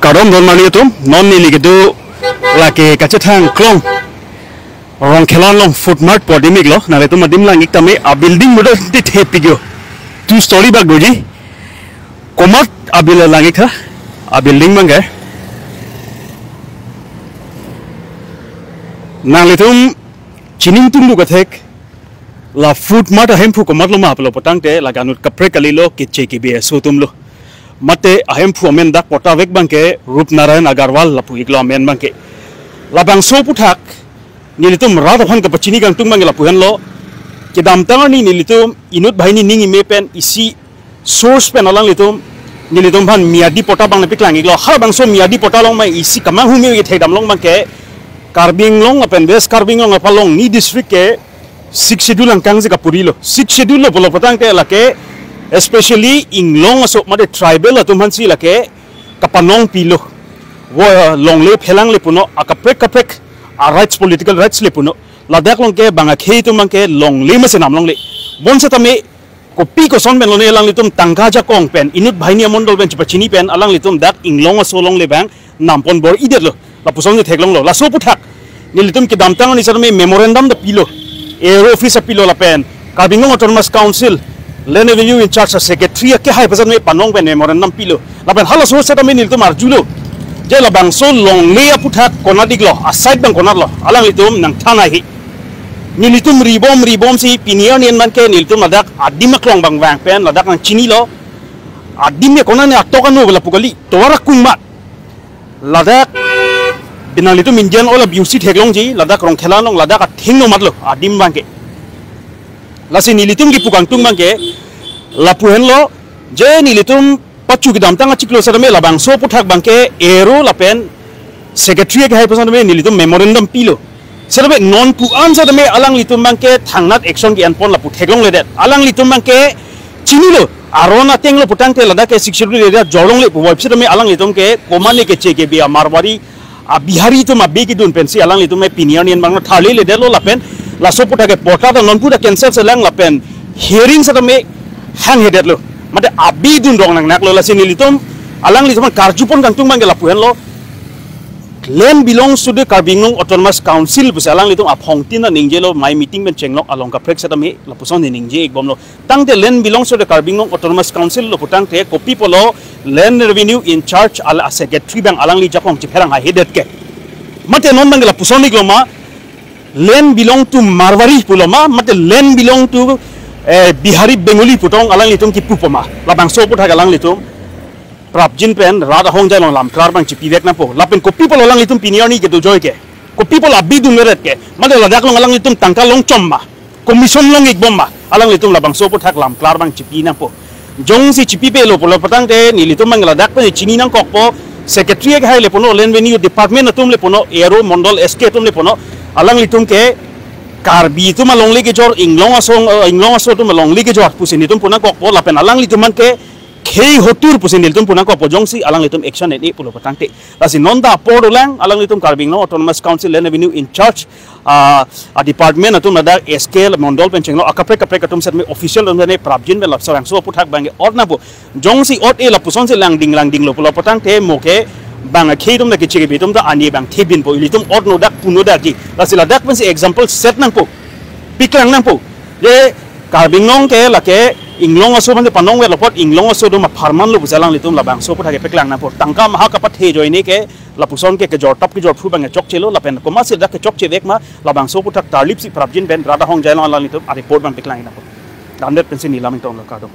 Karom don mali tu non ni ligitu laki kacetang klong orang kelan long footmark podimik lo nale tu madim lang iktame a building muda di tepigyo 2 story bag doji komat abil lang ikha a building mangga nale tu chining tum du kathek la footmark a hempu komat lo ma aplo potang te la ganut kapre kalilo kitche ki be so tum lo mate ahem pu amen dak pota vek bangke Rupnarayan Agarwal lapu iglo amen bangke labang so puthak nilitum radaphan ka pachini gang tung bangke lapu han lo kedam tangani nilitum inut bhaini ningi me pen isi source pen alang nilitum bhan miadi pota bang lepik lang iglo har bang so miadi pota long mai isi kamang humi ge thedam long bangke Karbing long apen West Karbing long apalong ni district ke 6 schedule ang kangji ka purilo 6 schedule lo bolo patang te lake especially inglong aso made tribal atum hansi lake kapanong pilo wo long le phelang le puno akaprek a rights political rights le puno ladak long ke banga khei tum ke long le ma se nam long le bon se tame kopi ko son ben lo ne lang litum tangka ja kong pen inut bhaini mondol ben chini pen alang litum dak inglong aso long le bang nampon bor idet lo la pusong thek long lo la so puthak ni litum ke damtang ni sarme memorandum da pilo air office pilo la pen Karbing Autonomous Council Land Revenue in charge secretary ke hai pasan me panong ben memorandum pilo laban hala so seta me nil to marjulo je labang so long le aputha konadiglo aside bang konarlo alang litum nang thana hi nilitum ribom si pinian yen man ke nilitum ladak adimak long bang bang pen ladak nang chini lo adim me konane atokanu bela pukali towara kungma ladak binalitum indian ola busi theglong ji ladak rong khelan long ladak a thingno matlo adim bang ke lasi nilitum ki pukang tung bangke lapuhen lo je nilitum pachu ki damtang achiklo sarame labang so puthak bangke ero lapen secretary ke hai pasan me nilitum memorandum pilo sarame non pu an sarame alang litum bangke thangnat action ki anpon lapu theglong ledet alang litum bangke chinilo arona tenglo putang te ladak ke sikshuru area jorong le website me alang litum ke komane ke cheke be marwari a bihari to ma be ki dun pensi alang litum me pinian bang thali le delo lapen la so puta ke porta da non puta cancel se lang lapen hearing sa me hang hedet lo mate abi dun dong nang nak lo la sinilitum alang litum karjupon kang tung mangge lapuhen lo land belongs to the Karbing Autonomous Council bus alang litum aphong tin na ningjelo my meeting ben chenglok along ka prek sa me lapuson ni ningje ekbom lo tang the land belongs to the Karbing Autonomous Council lo putang te copy polo land revenue in charge al secretary bang alang li japong chi pherang ha hedet ke mate non mangge lapuson ni gloma land belong to Marwari puloma mate land belong to Bihari Bengali putong alang litum ki pupoma labang so putha galang litum prapjin pen rada hongjai long lam klar bang chipi vek na po lapen ko people alang litum piniani ke do joy ke ko people abi du meret ke mate ladak long alang litum tangka long chomma commission long ek bomba alang litum labang so putha lam klar bang chipi na po jong si chipi pe lo polo patang te ni litum mang ladak pe chini nang kok po secretary ke hai le pono land revenue department atum le pono aero mondol sk atum le pono alang litum ke karbi tu malong li ke jor inglong aso tu malong li ke jor pusin itum puna kok po lapen alang litum man ke khei hotur pusin itum puna kok po jong si alang litum action ni pulo patang te lasi nonda por ulang alang litum Karbing Autonomous Council Land Revenue in charge a department atum ada sk mondol pencheng lo akapre atum set me official ne prabjin be lapsarang so puthak bange orna po jong si ot e lapuson se lang ding lo pulo patang te moke bang a khedum da kichige bitum da ani bang thebin po ilitum orno dak puno da ki lasila dak pensi example set nang po piklang nang po je Karbing ke lake inglong aso ban panong we lopot inglong aso do ma farman lo bujalang litum labang so puthake piklang nang po tangka maha kapat he joini ke lapuson ke jor tap ke jor phu bang chok chelo lapen ko ma se dak ke chok che vek ma labang so puthak tarlip si prabjin ben rada hong jailong la litum a report bang piklang na po 100% nilaming tong lo ka do